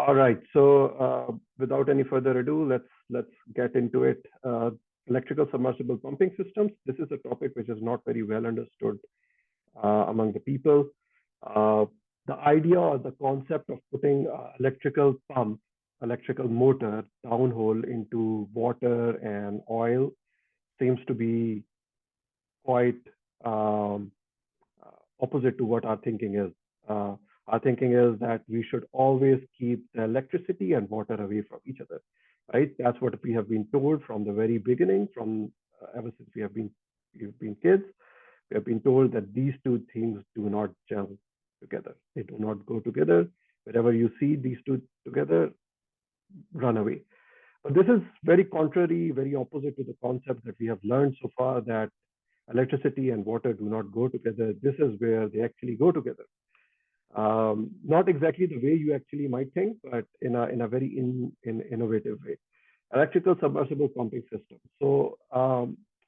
All right. So without any further ado, let's get into it. Electrical submersible pumping systems. This is a topic which is not very well understood among the people. Uh, the idea or the concept of putting electrical pump, electrical motor downhole into water and oil seems to be quite um, opposite to what our thinking is. Our thinking is that we should always keep the electricity and water away from each other, right? That's what we have been told from the very beginning, from ever since we've been kids. We have been told that these two things do not gel together. They do not go together. Wherever you see these two together, run away. But this is very contrary, very opposite to the concept that we have learned so far, that electricity and water do not go together. This is where they actually go together. Not exactly the way you actually might think, but in a very innovative way. Electrical submersible pumping system. So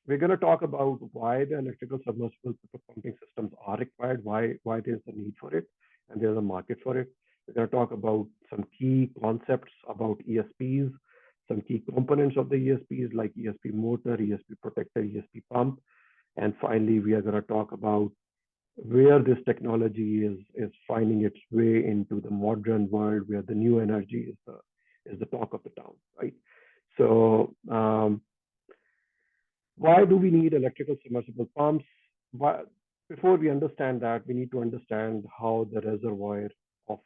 we're going to talk about why the electrical submersible pumping systems are required, why there's a need for it, and there's a market for it. We're going to talk about some key concepts about ESPs, some key components of the ESPs like ESP motor, ESP protector, ESP pump, and finally we are going to talk about where this technology is finding its way into the modern world, where the new energy is the talk of the town, right? So why do we need electrical submersible pumps? Before we understand that, we need to understand how the reservoir of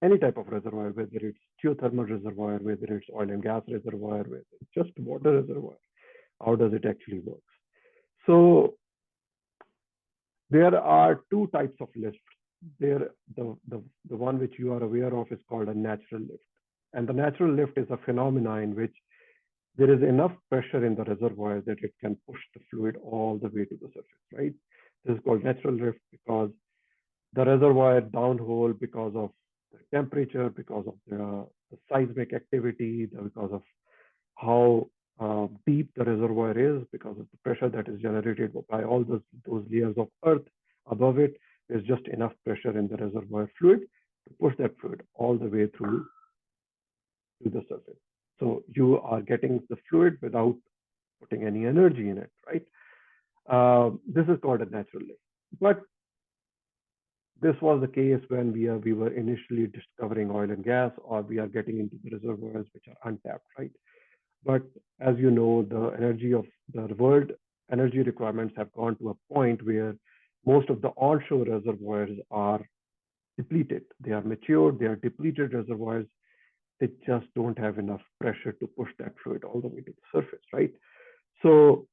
any type of reservoir, whether it's geothermal reservoir, whether it's oil and gas reservoir, whether it's just water reservoir, how does it actually work? So there are two types of lifts. The one which you are aware of is called a natural lift. And the natural lift is a phenomenon in which there is enough pressure in the reservoir that it can push the fluid all the way to the surface, right? This is called natural lift because the reservoir downhole, because of the temperature, because of the seismic activity, because of how deep the reservoir is, because of the pressure that is generated by all those layers of earth above it. There's just enough pressure in the reservoir fluid to push that fluid all the way through to the surface. So you are getting the fluid without putting any energy in it, right? This is called a natural lift. But this was the case when we were initially discovering oil and gas, or we are getting into the reservoirs which are untapped, right? But as you know, the energy of the world energy requirements have gone to a point where most of the onshore reservoirs are depleted. They are matured, they are depleted reservoirs. They just don't have enough pressure to push that fluid all the way to the surface, right? So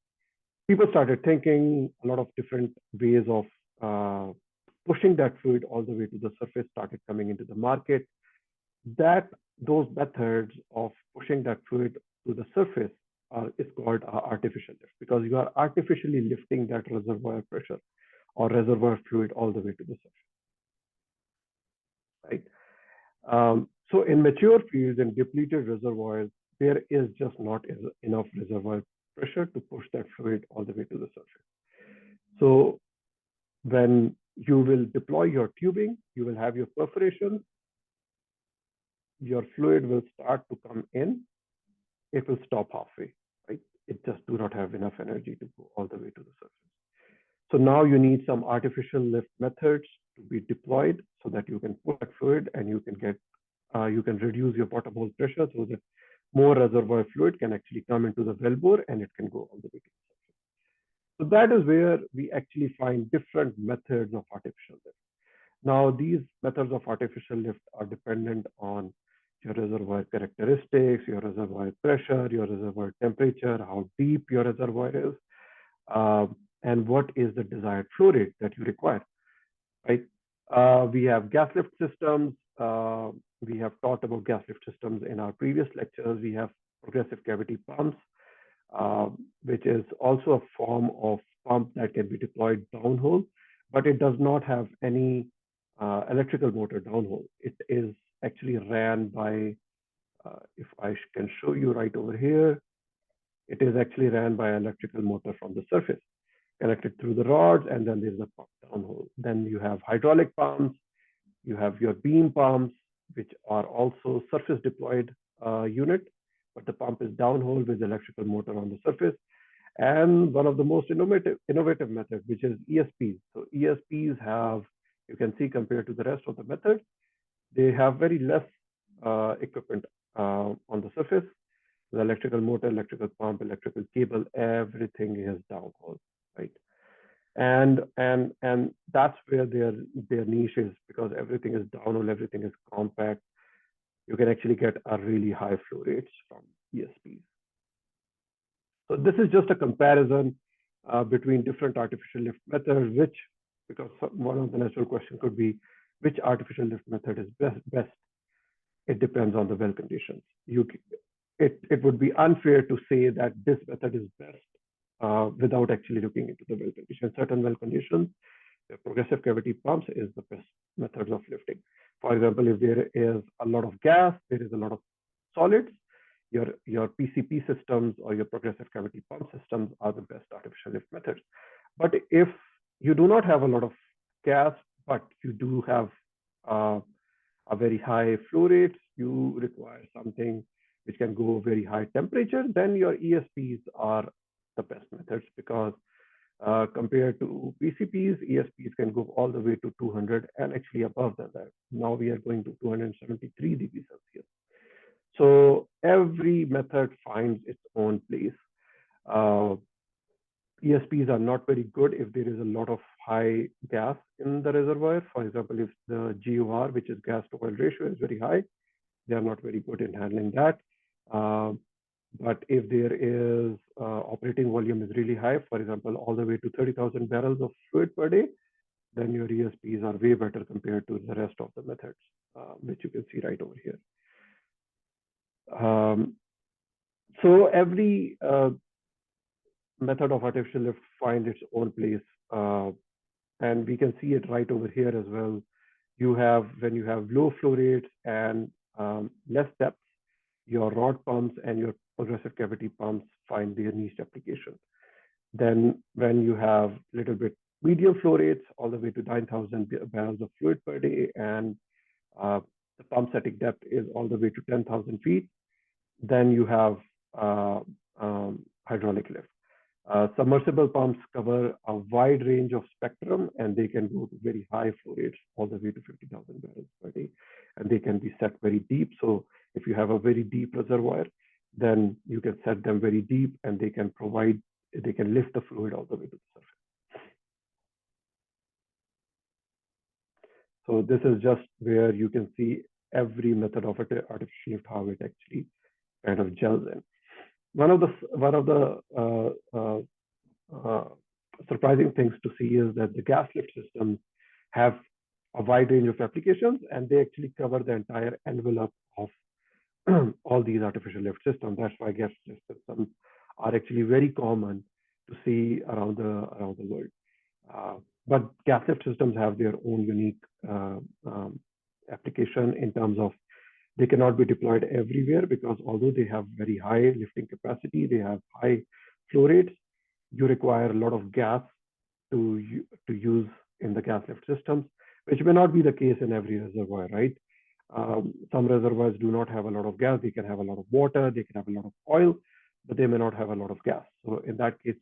people started thinking a lot of different ways of pushing that fluid all the way to the surface started coming into the market. Those methods of pushing that fluid to the surface is called artificial lift, because you are artificially lifting that reservoir pressure or reservoir fluid all the way to the surface, right? So in mature fields and depleted reservoirs, there is just not enough reservoir pressure to push that fluid all the way to the surface. So when you will deploy your tubing, you will have your perforation, your fluid will start to come in, it will stop halfway, right? It just do not have enough energy to go all the way to the surface. So now you need some artificial lift methods to be deployed so that you can push that fluid and you can reduce your bottom hole pressure so that more reservoir fluid can actually come into the wellbore and it can go all the way to the surface. So that is where we actually find different methods of artificial lift. Now, these methods of artificial lift are dependent on your reservoir characteristics, your reservoir pressure, your reservoir temperature, how deep your reservoir is, and what is the desired flow rate that you require, right? We have gas lift systems. We have talked about gas lift systems in our previous lectures. We have progressive cavity pumps, which is also a form of pump that can be deployed downhole, but it does not have any electrical motor downhole. It is actually ran by, if I can show you right over here, it is actually ran by an electrical motor from the surface, connected through the rods, and then there's a pump downhole. Then you have hydraulic pumps, you have your beam pumps, which are also surface deployed unit, but the pump is downhole with electrical motor on the surface. And one of the most innovative methods, which is ESPs. So ESPs have, you can see compared to the rest of the methods, they have very less equipment on the surface. The electrical motor, electrical pump, electrical cable, everything is downhole, right? And that's where their niche is, because everything is downhole, everything is compact. You can actually get a really high flow rates from ESPs. So this is just a comparison between different artificial lift methods, which, because one of the natural questions could be, which artificial lift method is best? It depends on the well conditions. It would be unfair to say that this method is best without actually looking into the well conditions. Certain well conditions, the progressive cavity pumps is the best methods of lifting. For example, if there is a lot of gas, there is a lot of solids, your PCP systems or your progressive cavity pump systems are the best artificial lift methods. But if you do not have a lot of gas, but you do have a very high flow rates, you require something which can go very high temperature, then your ESPs are the best methods, because compared to PCPs, ESPs can go all the way to 200 and actually above than that. Now we are going to 273 degrees Celsius. So every method finds its own place. ESPs are not very good if there is a lot of high gas in the reservoir. For example, if the GOR, which is gas to oil ratio, is very high, they are not very good in handling that. But if there is operating volume is really high, for example, all the way to 30,000 barrels of fluid per day, then your ESPs are way better compared to the rest of the methods, which you can see right over here. So every method of artificial lift finds its own place, and we can see it right over here as well. When you have low flow rates and less depth, your rod pumps and your progressive cavity pumps find their niche application. Then when you have a little bit medium flow rates, all the way to 9,000 barrels of fluid per day, and the pump setting depth is all the way to 10,000 feet, then you have hydraulic lift. Submersible pumps cover a wide range of spectrum, and they can go to very high flow rates, all the way to 50,000 barrels per day, and they can be set very deep. So if you have a very deep reservoir, then you can set them very deep, and they can lift the fluid all the way to the surface. So this is just where you can see every method of artificial lift, how it actually kind of gels in. One of the surprising things to see is that the gas lift systems have a wide range of applications, and they actually cover the entire envelope of all these artificial lift systems. That's why gas lift systems are actually very common to see around the world. But gas lift systems have their own unique application in terms of they cannot be deployed everywhere, because although they have very high lifting capacity, they have high flow rates, you require a lot of gas to use in the gas lift systems, which may not be the case in every reservoir, right? Some reservoirs do not have a lot of gas. They can have a lot of water, they can have a lot of oil, but they may not have a lot of gas. So in that case,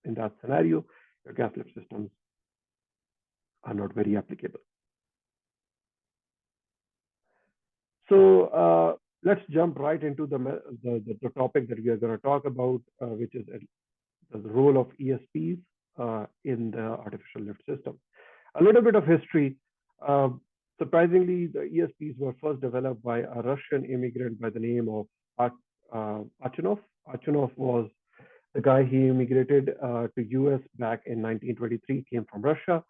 in that scenario, your gas lift systems are not very applicable. So let's jump right into the topic that we are going to talk about, which is the role of ESPs in the artificial lift system. A little bit of history. Surprisingly, the ESPs were first developed by a Russian immigrant by the name of Achinov. Achinov was the guy. He immigrated to US back in 1923, came from Russia,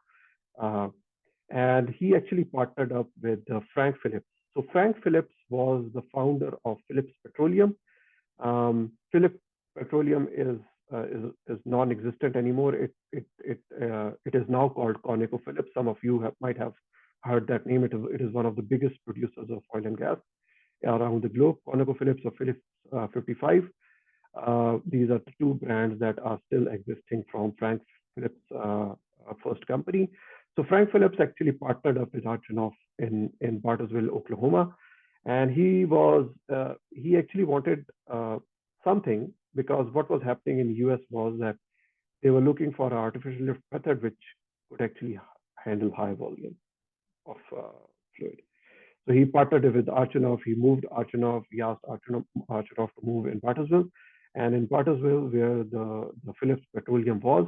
and he actually partnered up with Frank Phillips. So Frank Phillips was the founder of Phillips Petroleum. Phillips Petroleum is non-existent anymore. It is now called ConocoPhillips. Some of you might have heard that name. It is one of the biggest producers of oil and gas around the globe. ConocoPhillips or Phillips 55. These are the two brands that are still existing from Frank Phillips' first company. So Frank Phillips actually partnered up with Archinoff in Bartlesville, Oklahoma, and he actually wanted something, because what was happening in the US was that they were looking for an artificial lift method which could actually handle high volume of fluid. So he partnered with Archinoff. He moved Archinoff. He asked Archinoff to move in Bartlesville. And in Bartlesville, where the Phillips Petroleum was,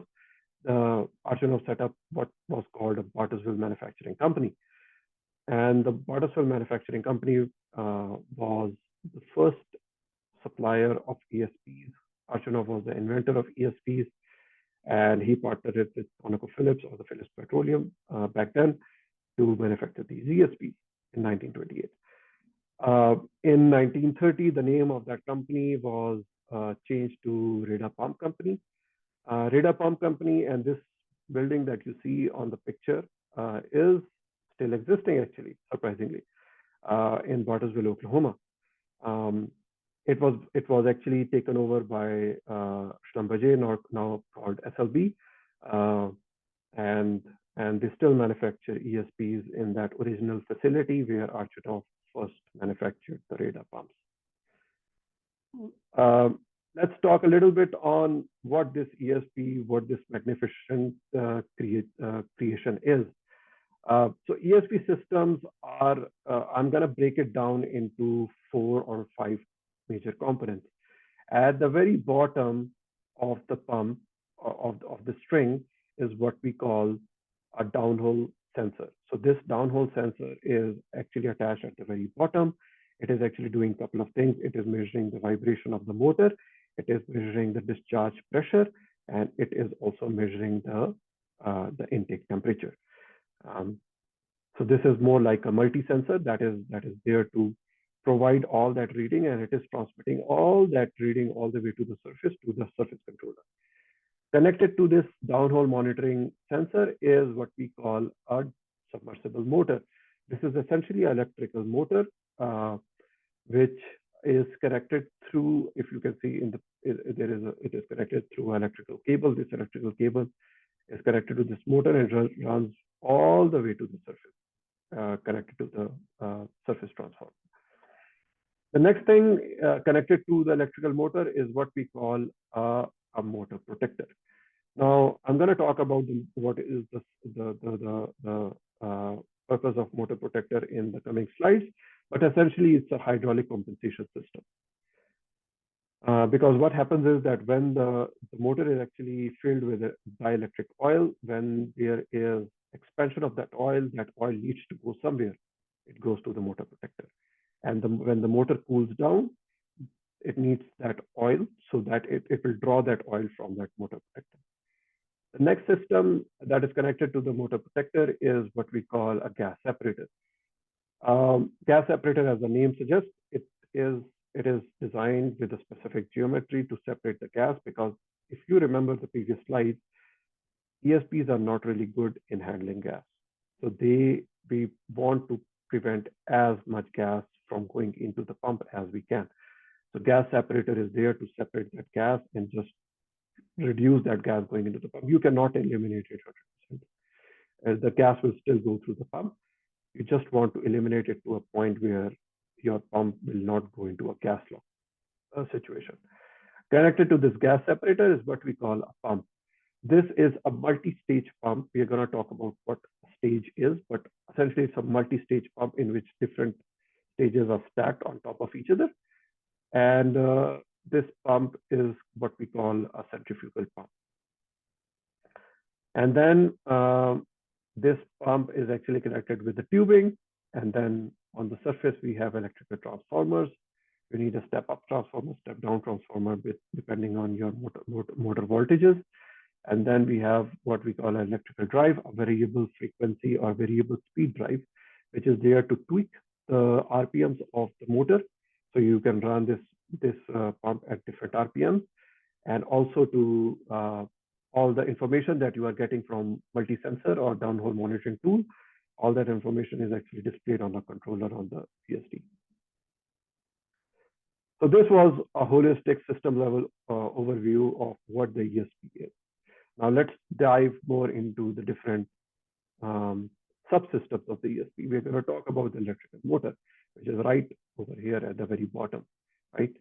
Archinoff set up what was called a Bartlesville Manufacturing Company. And the Bartlesville Manufacturing Company was the first supplier of ESPs. Archinoff was the inventor of ESPs, and he partnered with ConocoPhillips, or the Phillips Petroleum back then, to manufacture these ESPs in 1928. In 1930, the name of that company was changed to Reda Pump Company. Reda Pump Company, and this building that you see on the picture is still existing, actually, surprisingly, in Bartlesville, Oklahoma. It was actually taken over by Schlumberger, now called SLB, and they still manufacture ESPs in that original facility where Archinoff first manufactured the Reda pumps. Let's talk a little bit on what this ESP, what this magnificent creation is. So ESP systems are, I'm going to break it down into 4 or 5 major components. At the very bottom of the pump, of the string, is what we call a downhole sensor. So this downhole sensor is actually attached at the very bottom. It is actually doing a couple of things. It is measuring the vibration of the motor. It is measuring the discharge pressure, and it is also measuring the intake temperature. So this is more like a multi-sensor that is there to provide all that reading, and it is transmitting all that reading all the way to the surface controller. Connected to this downhole monitoring sensor is what we call a submersible motor. This is essentially an electrical motor which is connected through, if you can see it is connected through electrical cable. This electrical cable is connected to this motor and runs all the way to the surface, connected to the surface transformer. The next thing connected to the electrical motor is what we call a motor protector. Now, I'm going to talk about what is the purpose of motor protector in the coming slides, but essentially it's a hydraulic compensation system. Because what happens is that when the motor is actually filled with dielectric oil, when there is expansion of that oil needs to go somewhere. It goes to the motor protector. And when the motor cools down, it needs that oil so that it will draw that oil from that motor protector. The next system that is connected to the motor protector is what we call a gas separator. Gas separator, as the name suggests, it is designed with a specific geometry to separate the gas, because if you remember the previous slides, ESPs are not really good in handling gas. So we want to prevent as much gas from going into the pump as we can. So gas separator is there to separate that gas and just reduce that gas going into the pump. You cannot eliminate it 100%. The gas will still go through the pump. You just want to eliminate it to a point where your pump will not go into a gas lock situation. Connected to this gas separator is what we call a pump. This is a multi-stage pump. We are going to talk about what a stage is, but essentially it's a multi-stage pump in which different stages are stacked on top of each other. And this pump is what we call a centrifugal pump. And then this pump is actually connected with the tubing. And then on the surface, we have electrical transformers. You need a step-up transformer, step-down transformer, depending on your motor voltages. And then we have what we call an electrical drive, a variable frequency or variable speed drive, which is there to tweak the RPMs of the motor. So you can run this pump at different RPMs, and also to all the information that you are getting from multi-sensor or downhole monitoring tool, all that information is actually displayed on a controller on the PSD. So this was a holistic system level overview of what the ESP is. Now let's dive more into the different subsystems of the ESP. We're going to talk about the electrical motor, which is right over here at the very bottom, right?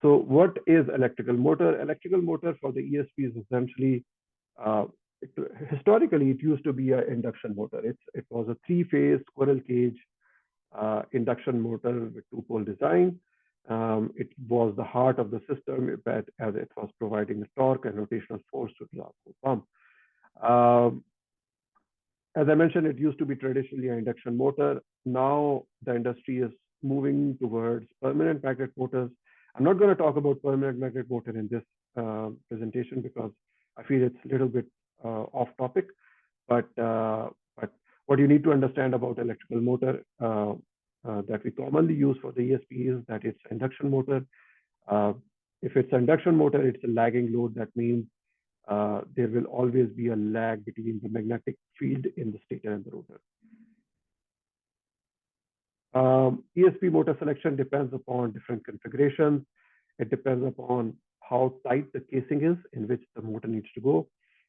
So what is electrical motor? Electrical motor for the ESP is essentially, uh, it, historically, it used to be an induction motor. It was a three-phase squirrel cage induction motor with two-pole design. It was the heart of the system as it was providing the torque and rotational force to the pump. As I mentioned, it used to be traditionally an induction motor. Now the industry is moving towards permanent magnet motors. I'm not going to talk about permanent magnet motor in this presentation because I feel it's a little bit off topic. But what you need to understand about electrical motor that we commonly use for the ESP is that it's induction motor. If it's induction motor, it's a lagging load. That means there will always be a lag between the magnetic field in the stator and the rotor. ESP motor selection depends upon different configurations. It depends upon how tight the casing is in which the motor needs to go,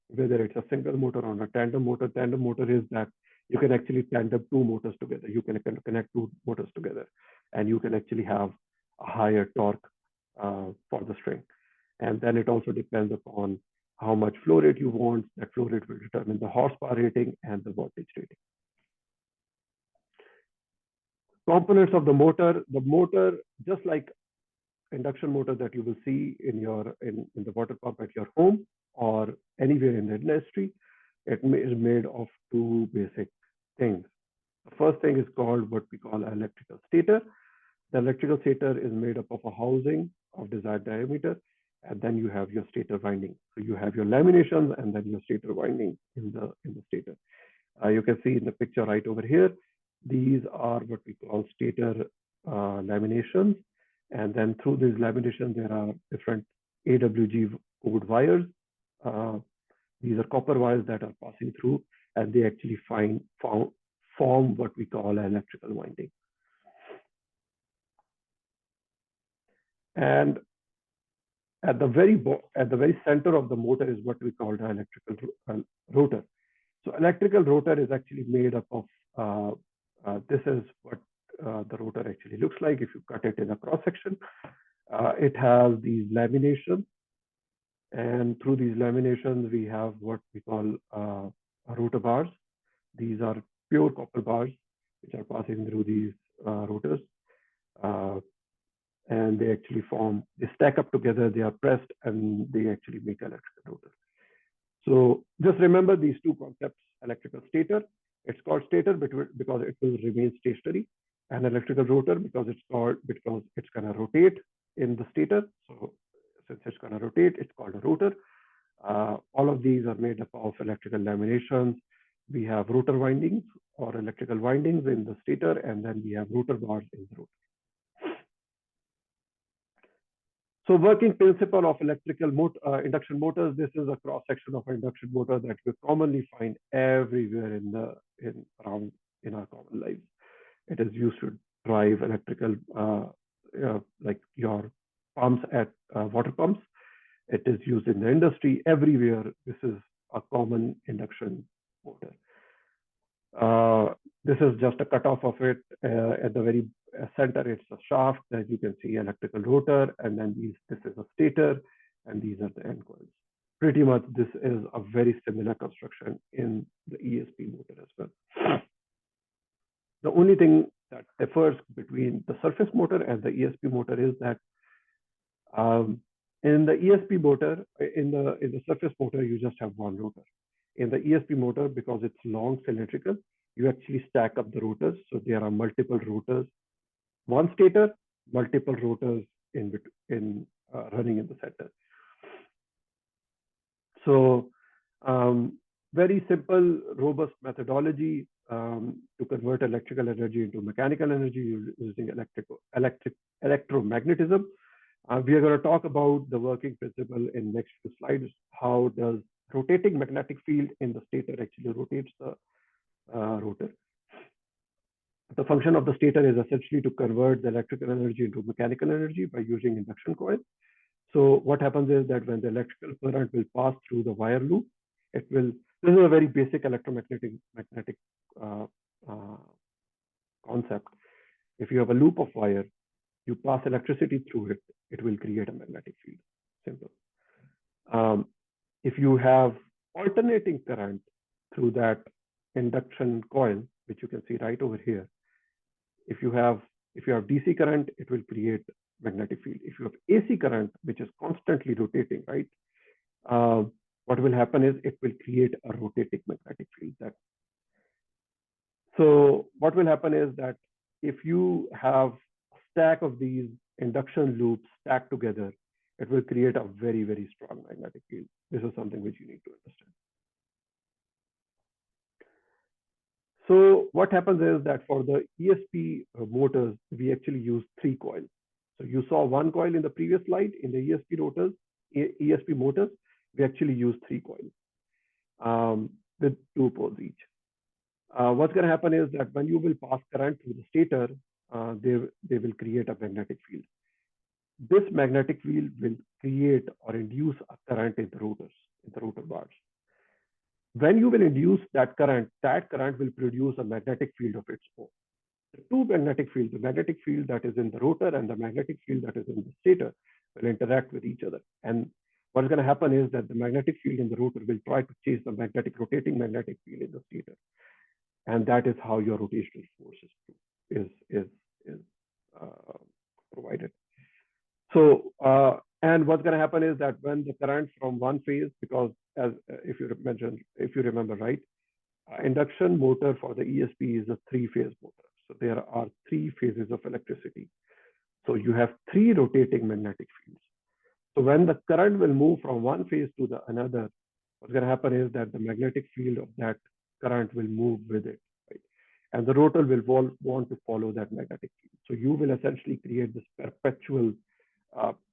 whether it's a single motor or a tandem motor. Tandem motor is that you can actually tandem two motors together. You can connect two motors together, and you can actually have a higher torque for the string. And then it also depends upon how much flow rate you want. That flow rate will determine the horsepower rating and the wattage rating. Components of the motor, just like induction motor that you will see in the water pump at your home or anywhere in the industry, it is made of two basic things. The first thing is called what we call an electrical stator. The electrical stator is made up of a housing of desired diameter, and then you have your stator winding. So you have your laminations and then your stator winding in the stator. You can see in the picture right over here, these are what we call stator laminations. And then through these laminations, there are different AWG code wires. These are copper wires that are passing through, and they actually form what we call an electrical winding. And at the very center of the motor is what we call the electrical rotor. So electrical rotor is actually made up of, this is what the rotor actually looks like if you cut it in a cross section. It has these laminations, and through these laminations, we have what we call rotor bars. These are pure copper bars which are passing through these rotors. And they actually they stack up together, they are pressed, and they actually make electrical rotor. So just remember these two concepts: electrical stator, it's called stator because it will remain stationary, and electrical rotor because it's going to rotate in the stator. So since it's going to rotate, it's called a rotor. All of these are made up of electrical laminations. We have rotor windings or electrical windings in the stator, and then we have rotor bars in the rotor. So working principle of electrical induction motors, this is a cross section of an induction motor that we commonly find everywhere in our common lives. It is used to drive electrical, like your pumps at water pumps. It is used in the industry everywhere. This is a common induction motor. This is just a cutoff of it. At the very center, it's a shaft that you can see electrical rotor, and then this is a stator, and these are the end coils. Pretty much, this is a very similar construction in the ESP motor as well. The only thing that differs between the surface motor and the ESP motor is that in the ESP motor, in the surface motor, you just have one rotor. In the ESP motor, because it's long cylindrical, you actually stack up the rotors. So there are multiple rotors, one stator, multiple rotors running in the center. So very simple, robust methodology to convert electrical energy into mechanical energy using electromagnetism. We are going to talk about the working principle in next few slides. How does rotating magnetic field in the stator actually rotates the rotor? The function of the stator is essentially to convert the electrical energy into mechanical energy by using induction coil. So what happens is that when the electrical current will pass through the wire loop, it will This is a very basic electromagnetic uh, uh, concept. If you have a loop of wire, you pass electricity through it, it will create a magnetic field. Simple. Um, if you have alternating current through that induction coil, which you can see right over here, if you have DC current, it will create magnetic field. If you have AC current, which is constantly rotating, right? Uh, what will happen is it will create a rotating magnetic field. So what will happen is that if you have a stack of these induction loops stacked together, it will create a very, very strong magnetic field. This is something which you need to understand. So what happens is that for the ESP motors, we actually use 3 coils. So you saw 1 coil in the previous slide. In the ESP motors, we actually use 3 coils with 2 poles each. What's going to happen is that when you will pass current through the stator, they will create a magnetic field. This magnetic field will create or induce a current in the rotor bars. When you will induce that current will produce a magnetic field of its own. The two magnetic fields, the magnetic field that is in the rotor and the magnetic field that is in the stator, will interact with each other. And what's going to happen is that the magnetic field in the rotor will try to chase the rotating magnetic field in the stator. And that is how your rotational force is provided. So, and what's going to happen is that when the current from one phase, because as if you remember, right, induction motor for the ESP is a 3-phase motor. So there are 3 phases of electricity. So you have 3 rotating magnetic fields. So when the current will move from one phase to the another, what's going to happen is that the magnetic field of that current will move with it, right? And the rotor will want to follow that magnetic field. So you will essentially create this perpetual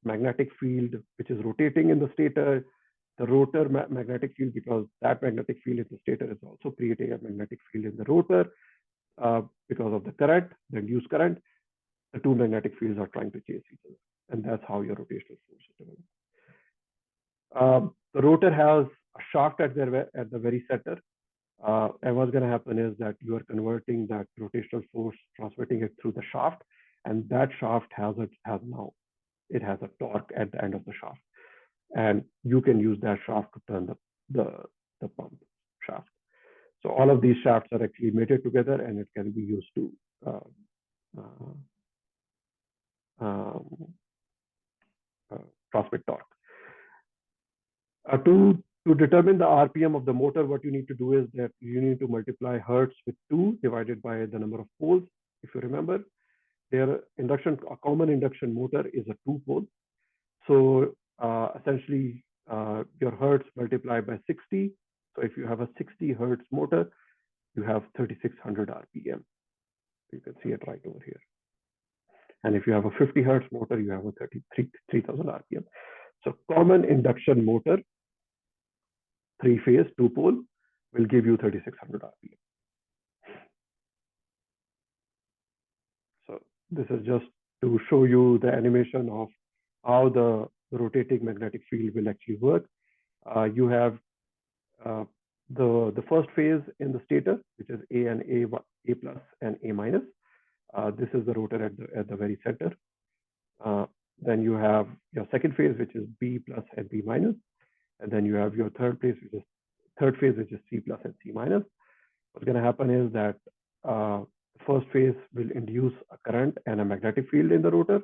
magnetic field which is rotating in the stator. The rotor magnetic field, because that magnetic field in the stator is also creating a magnetic field in the rotor because of the current, the induced current. The 2 magnetic fields are trying to chase each other, and that's how your rotational force is developed. The rotor has a shaft at the very center, and what's going to happen is that you are converting that rotational force, transmitting it through the shaft, and that shaft has a torque at the end of the shaft, and you can use that shaft to turn the pump shaft. So all of these shafts are actually mated together, and it can be used to transmit torque. To determine the RPM of the motor, what you need to do is that you need to multiply hertz with 2 divided by the number of poles. If you remember, a common induction motor is a 2-pole. So essentially, your hertz multiplied by 60. So if you have a 60 hertz motor, you have 3600 RPM. You can see it right over here. And if you have a 50 hertz motor, you have a 3000 RPM. So common induction motor, 3-phase, 2-pole, will give you 3600 RPM. So this is just to show you the animation of how the rotating magnetic field will actually work. You have the first phase in the stator, which is A plus and A minus. This is the rotor at the very center. Then you have your second phase, which is B plus and B minus. And then you have your third phase, which is C plus and C minus. What's going to happen is that the first phase will induce a current and a magnetic field in the rotor.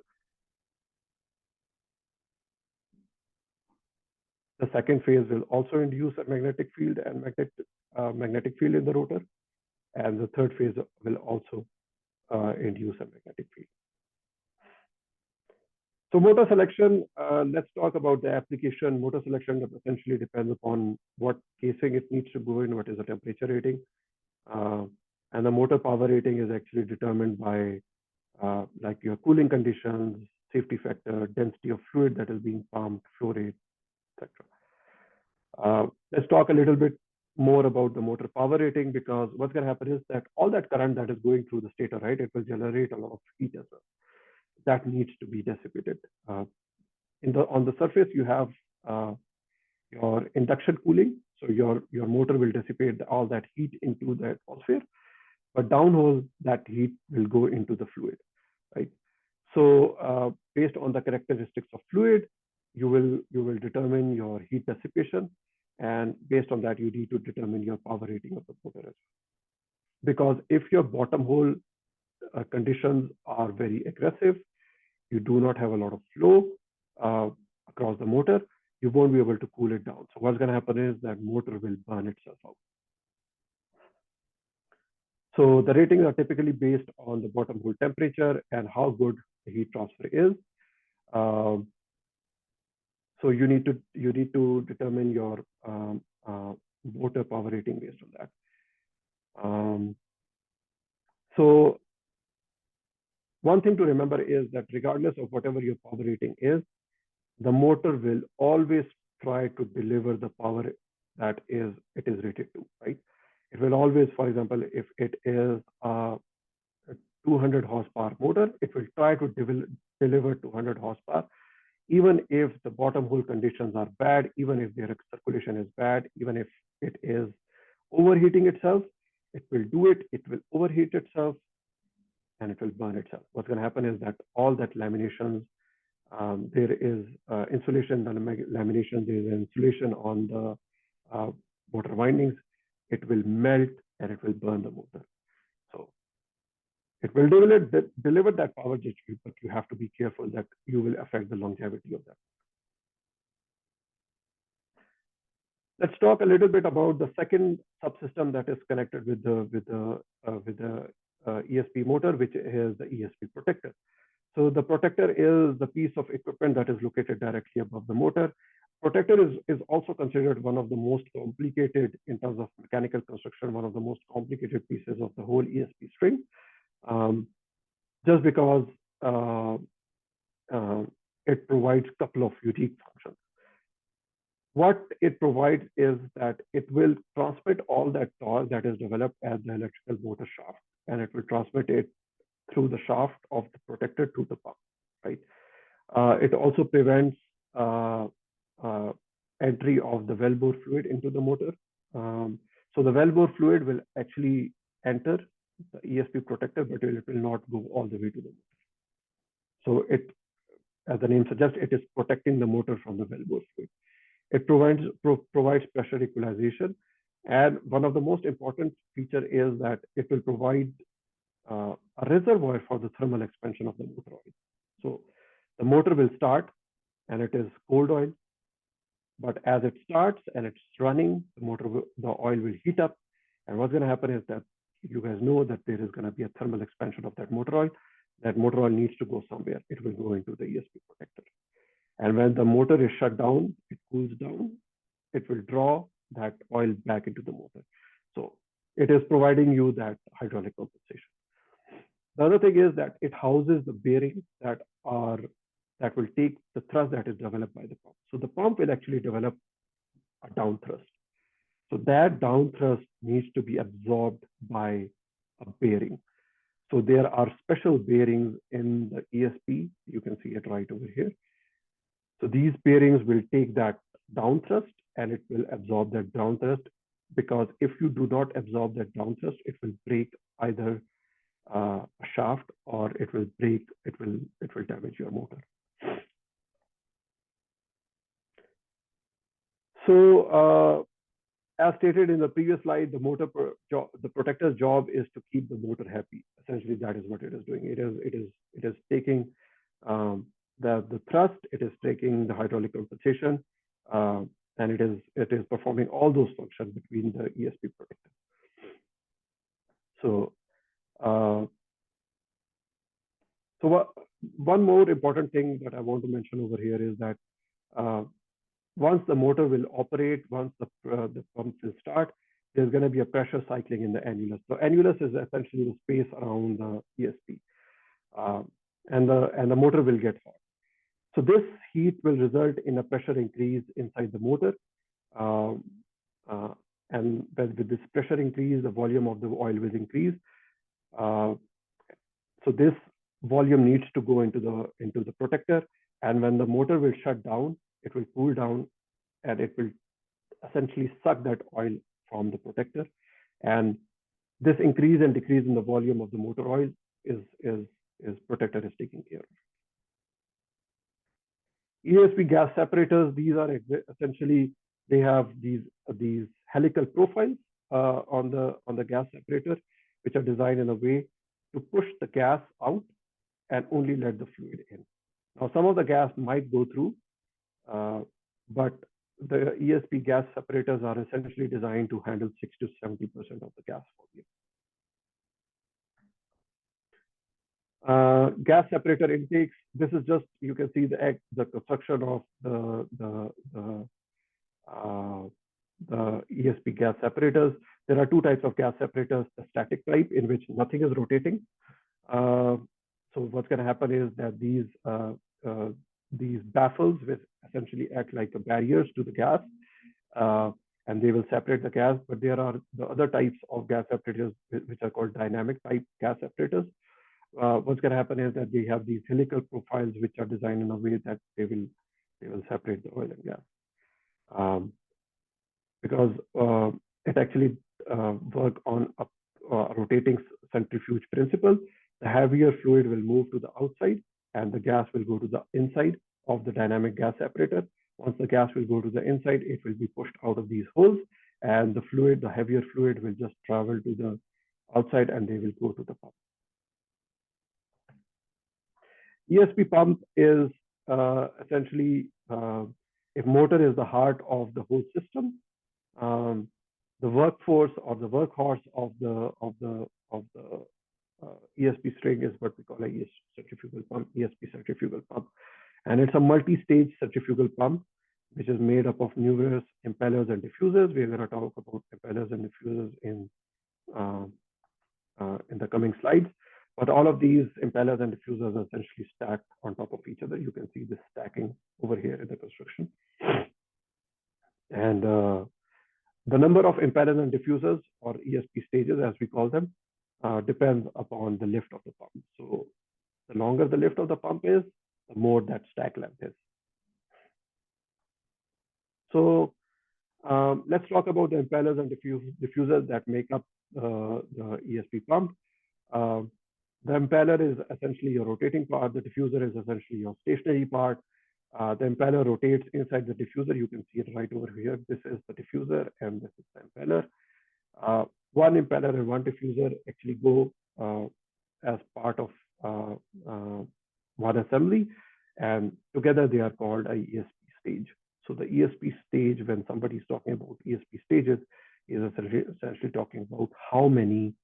The second phase will also induce a magnetic field and magnetic field in the rotor. And the third phase will also induce a magnetic field. So motor selection, let's talk about the application. Motor selection essentially depends upon what casing it needs to go in, what is the temperature rating. And the motor power rating is actually determined by like your cooling conditions, safety factor, density of fluid that is being pumped, flow rate, etc. Let's talk a little bit more about the motor power rating, because what's going to happen is that all that current that is going through the stator, right, it will generate a lot of heat as well. That needs to be dissipated. On the surface, you have your induction cooling. So your motor will dissipate all that heat into the atmosphere, but downhole that heat will go into the fluid, right? So based on the characteristics of fluid, you will determine your heat dissipation, and based on that, you need to determine your power rating of the motor as well. Because if your bottom hole conditions are very aggressive, you do not have a lot of flow uh, across the motor, you won't be able to cool it down. So what's going to happen is that motor will burn itself out. So the ratings are typically based on the bottom hole temperature and how good the heat transfer is. Um, so you need to determine your motor power rating based on that. So one thing to remember is that regardless of whatever your power rating is, the motor will always try to deliver the power that it is rated to, right? It will always, for example, if it is a 200 horsepower motor, it will try to deliver 200 horsepower, even if the bottom hole conditions are bad, even if their circulation is bad, even if it is overheating itself, it will do it, it will overheat itself, and it will burn itself. What's going to happen is that all that laminations, there is insulation, lamination, there is insulation on the motor windings. It will melt and it will burn the motor. So it will deliver that power, but you have to be careful that you will affect the longevity of that. Let's talk a little bit about the second subsystem that is connected with the ESP motor, which is the ESP protector. So the protector is the piece of equipment that is located directly above the motor. Protector is also considered one of the most complicated in terms of mechanical construction, one of the most complicated pieces of the whole ESP string, just because it provides a couple of unique functions. What it provides is that it will transmit all that torque that is developed at the electrical motor shaft, and it will transmit it through the shaft of the protector to the pump, right? It also prevents entry of the wellbore fluid into the motor. So the wellbore fluid will actually enter the ESP protector, but it will not go all the way to the motor. So it, as the name suggests, it is protecting the motor from the wellbore fluid. It provides pressure equalization, and one of the most important feature is that it will provide a reservoir for the thermal expansion of the motor oil. So the motor will start and it is cold oil, but as it starts and it's running, the oil will heat up. And what's going to happen is that you guys know that there is going to be a thermal expansion of that motor oil. That motor oil needs to go somewhere. It will go into the ESP protector. And when the motor is shut down, it cools down, it will draw that oil back into the motor. So it is providing you that hydraulic compensation. The other thing is that it houses the bearings that will take the thrust that is developed by the pump. So the pump will actually develop a down thrust. So that down thrust needs to be absorbed by a bearing. So there are special bearings in the ESP. You can see it right over here. So these bearings will take that down thrust and it will absorb that down thrust, because if you do not absorb that down thrust, it will break either a shaft or it will damage your motor. So as stated in the previous slide, the protector's job is to keep the motor happy. Essentially, that is what it is doing. It is taking the thrust, it is taking the hydraulic compensation, and it is performing all those functions between the ESP protector. So one more important thing that I want to mention over here is that once the motor will operate, once the pump will start, there's going to be a pressure cycling in the annulus. So annulus is essentially the space around the ESP, and the motor will get hot. So this heat will result in a pressure increase inside the motor, and with this pressure increase, the volume of the oil will increase. So this volume needs to go into the protector, and when the motor will shut down, it will cool down and it will essentially suck that oil from the protector. And this increase and decrease in the volume of the motor oil is protector is taking care of. ESP gas separators, these are essentially, they have these helical profiles on the gas separator, which are designed in a way to push the gas out and only let the fluid in. Now, some of the gas might go through, but the ESP gas separators are essentially designed to handle 60 to 70% of the gas volume. Gas separator intakes. This is just, you can see the construction of the ESP gas separators. There are two types of gas separators: the static type, in which nothing is rotating. So what's going to happen is that these baffles will essentially act like barriers to the gas, and they will separate the gas. But there are the other types of gas separators, which are called dynamic type gas separators. What's going to happen is that they have these helical profiles, which are designed in a way that they will separate the oil and gas, because it actually work on a rotating centrifuge principle. The heavier fluid will move to the outside, and the gas will go to the inside of the dynamic gas separator. Once the gas will go to the inside, it will be pushed out of these holes, and the heavier fluid will just travel to the outside, and they will go to the pump. ESP pump is essentially, if motor is the heart of the whole system, the workforce or the workhorse of the ESP string is what we call a centrifugal pump, ESP centrifugal pump. And it's a multi-stage centrifugal pump, which is made up of numerous impellers and diffusers. We're going to talk about impellers and diffusers in the coming slides. But all of these impellers and diffusers are essentially stacked on top of each other. You can see this stacking over here in the construction. And the number of impellers and diffusers, or ESP stages as we call them, depends upon the lift of the pump. So the longer the lift of the pump is, the more that stack length is. So let's talk about the impellers and diffusers that make up the ESP pump. The impeller is essentially your rotating part. The diffuser is essentially your stationary part. The impeller rotates inside the diffuser. You can see it right over here. This is the diffuser, and this is the impeller. One impeller and one diffuser actually go as part of one assembly, and together they are called a ESP stage. So the ESP stage, when somebody is talking about ESP stages, is essentially talking about how many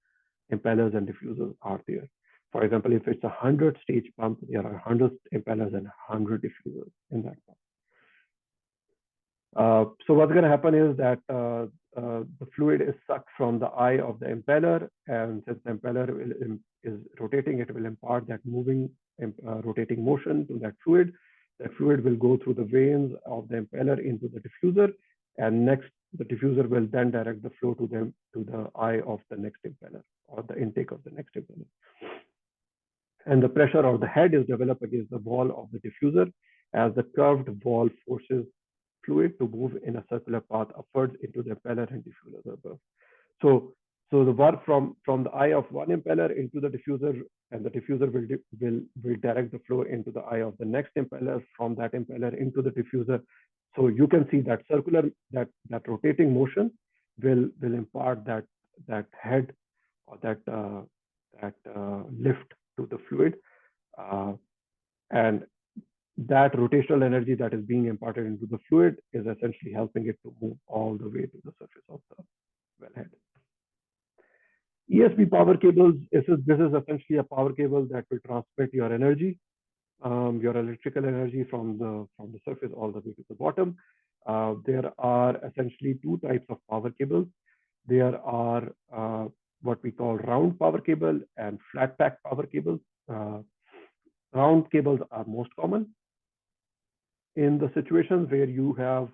impellers and diffusers are there. For example, if it's a 100-stage pump, there are 100 impellers and 100 diffusers in that pump. So what's going to happen is that the fluid is sucked from the eye of the impeller, and since the impeller is rotating, it will impart that rotating motion to that fluid. That fluid will go through the veins of the impeller into the diffuser, and next the diffuser will then direct the flow to the eye of the next impeller, or the intake of the next impeller. And the pressure or the head is developed against the wall of the diffuser, as the curved wall forces fluid to move in a circular path upwards into the impeller and diffuser above. So the work from the eye of one impeller into the diffuser, and the diffuser will direct the flow into the eye of the next impeller, from that impeller into the diffuser. So you can see that that rotating motion will impart that head, or that lift to the fluid, and that rotational energy that is being imparted into the fluid is essentially helping it to move all the way to the surface of the wellhead. ESP power cables, this is essentially a power cable that will transmit your energy, your electrical energy from the surface all the way to the bottom. There are essentially two types of power cables. There are what we call round power cable and flat pack power cables. Round cables are most common in the situations where you have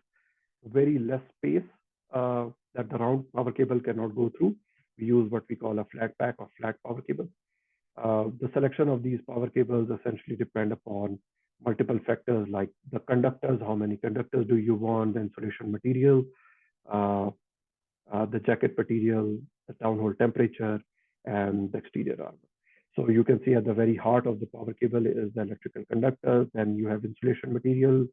very less space that the round power cable cannot go through. We use what we call a flat pack or flat power cable. The selection of these power cables essentially depend upon multiple factors like the conductors, how many conductors do you want, the insulation material, the jacket material, the downhole temperature, and the exterior armor. So you can see at the very heart of the power cable is the electrical conductor. Then you have insulation material,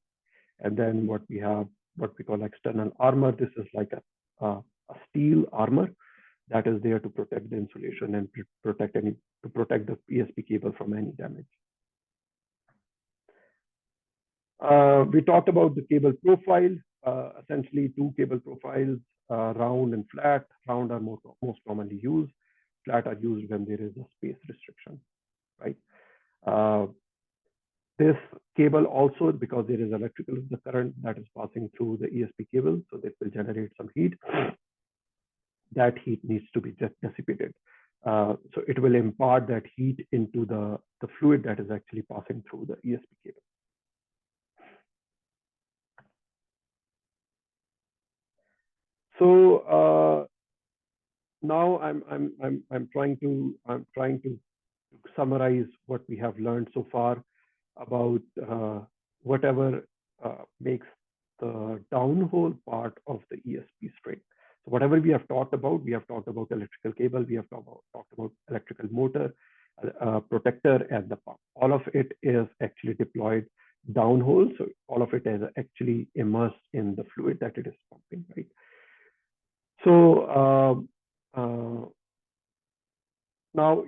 and then what we have, what we call external armor. This is like a steel armor that is there to protect the insulation and protect the ESP cable from any damage. We talked about the cable profile, essentially two cable profiles, round and flat. Round are most commonly used. Flat are used when there is a space restriction, right? This cable also, because there is electrical the current that is passing through the ESP cable, so that will generate some heat. That heat needs to be just dissipated. So it will impart that heat into the fluid that is actually passing through the ESP cable. So now I'm trying to summarize what we have learned so far about whatever makes the downhole part of the ESP string. So whatever we have talked about electrical cable, we have talked about electrical motor, protector, and the pump. All of it is actually deployed downhole, so all of it is actually immersed in the fluid that it is pumping, right? So now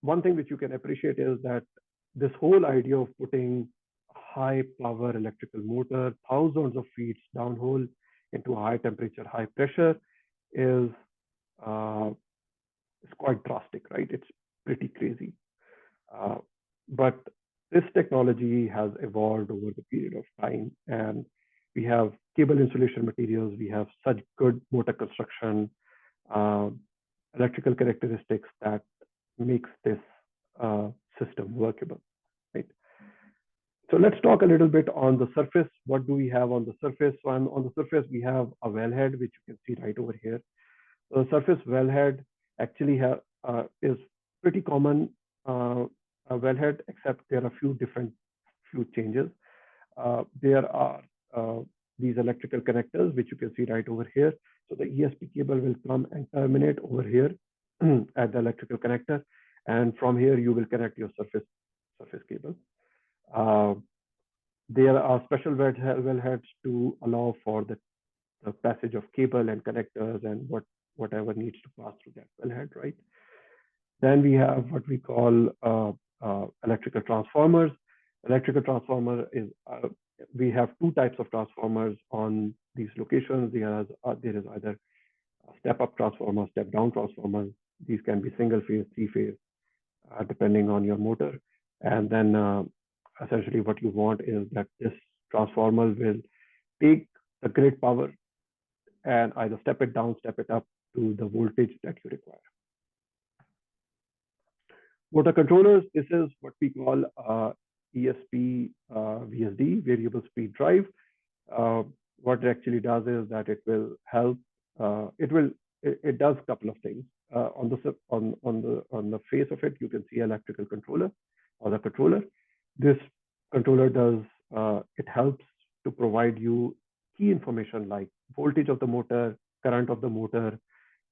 one thing which you can appreciate is that this whole idea of putting high power electrical motor thousands of feet downhole into high temperature, high pressure is quite drastic, right? It's pretty crazy. But this technology has evolved over the period of time, and we have cable insulation materials, we have such good motor construction, electrical characteristics that makes this system workable, right? So let's talk a little bit on the surface. What do we have on the surface? So on the surface, we have a wellhead, which you can see right over here. So the surface wellhead actually is pretty common wellhead, except there are a few changes. There are these electrical connectors, which you can see right over here. So the ESP cable will come and terminate over here at the electrical connector. And from here, you will connect your surface cable. There are special wellheads to allow for the passage of cable and connectors and whatever needs to pass through that wellhead, right? Then we have what we call electrical transformers. Electrical transformer is, we have two types of transformers on these locations. There is either a step-up transformer, step-down transformer. These can be single-phase, three-phase, depending on your motor. And then essentially what you want is that this transformer will take the grid power and either step it down, step it up to the voltage that you require. Motor controllers, this is what we call ESP VSD, variable speed drive. What it actually does is that it will help. It does a couple of things. On the face of it, you can see electrical controller or the controller. This controller does it helps to provide you key information like voltage of the motor, current of the motor,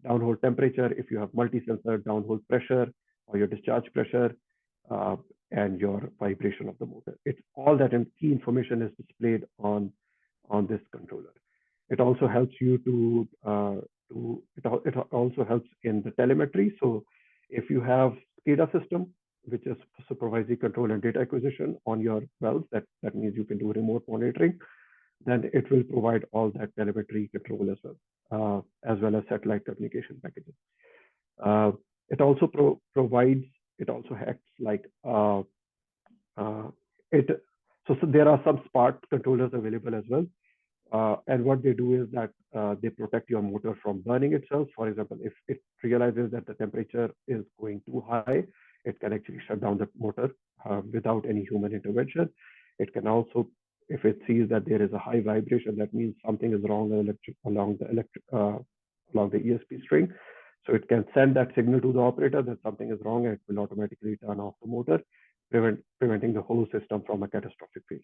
downhole temperature, if you have multi-sensor, downhole pressure or your discharge pressure, and your vibration of the motor. It's all that key information is displayed on this controller. It also helps you it also helps in the telemetry. So if you have SCADA system, which is supervisory control and data acquisition on your wells, that means you can do remote monitoring, then it will provide all that telemetry control as well as satellite communication packages. It also it also acts like so there are some smart controllers available as well. And what they do is that they protect your motor from burning itself. For example, if it realizes that the temperature is going too high, it can actually shut down the motor without any human intervention. It can also, if it sees that there is a high vibration, that means something is wrong along the ESP string. So it can send that signal to the operator that something is wrong, and it will automatically turn off the motor, preventing the whole system from a catastrophic failure.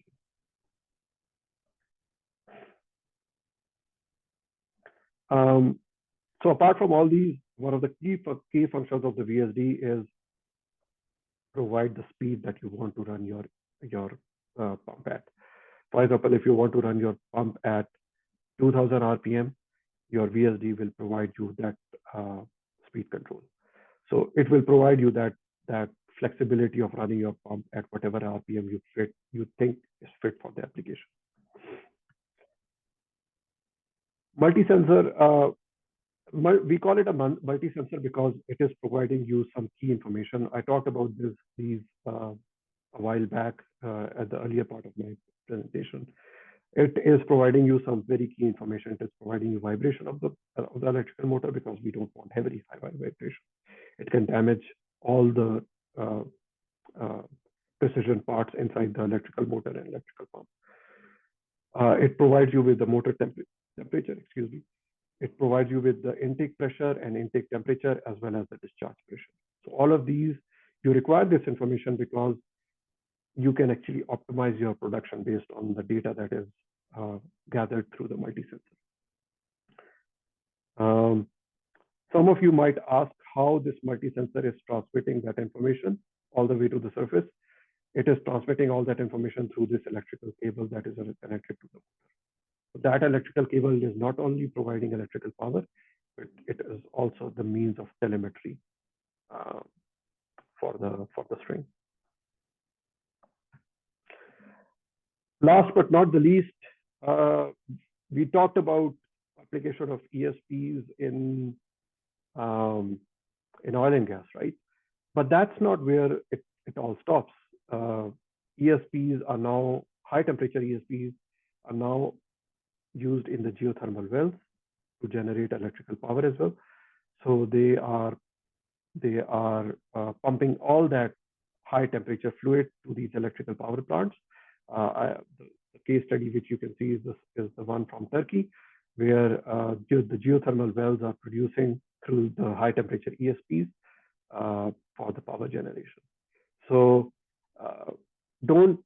So apart from all these, one of the key functions of the VSD is provide the speed that you want to run your pump at. For example, if you want to run your pump at 2000 RPM, your VSD will provide you that speed control. So it will provide you that flexibility of running your pump at whatever RPM you think is fit for the application. Multi-sensor, we call it a multi-sensor because it is providing you some key information. I talked about these a while back at the earlier part of my presentation. It is providing you some very key information. It is providing you vibration of the electrical motor because we don't want heavy high vibration. It can damage all the precision parts inside the electrical motor and electrical pump. It provides you with the motor temperature, excuse me. It provides you with the intake pressure and intake temperature as well as the discharge pressure. So all of these, you require this information because you can actually optimize your production based on the data that is gathered through the multi-sensor. Some of you might ask how this multi-sensor is transmitting that information all the way to the surface. It is transmitting all that information through this electrical cable that is connected to the motor. So that electrical cable is not only providing electrical power, but it is also the means of telemetry for the string. Last but not the least, we talked about application of ESPs in oil and gas, right? But that's not where it all stops. ESPs are now, high temperature ESPs are now used in the geothermal wells to generate electrical power as well. So they are pumping all that high temperature fluid to these electrical power plants. The case study which you can see is the one from Turkey, where the geothermal wells are producing through the high temperature ESPs for the power generation. So don't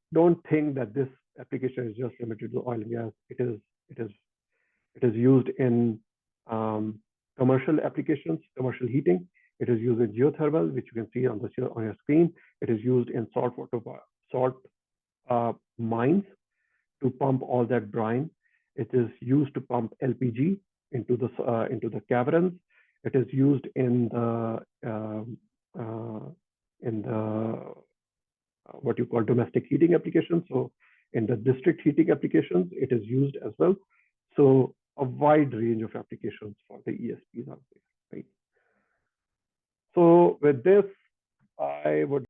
think that this application is just limited to oil and gas. It is used in commercial applications, commercial heating. It is used in geothermal, which you can see on your screen. It is used in salt mines to pump all that brine. It is used to pump LPG into the caverns. It is used in the what you call domestic heating applications. So in the district heating applications, it is used as well. So a wide range of applications for the ESPs out there, right? So with this, I would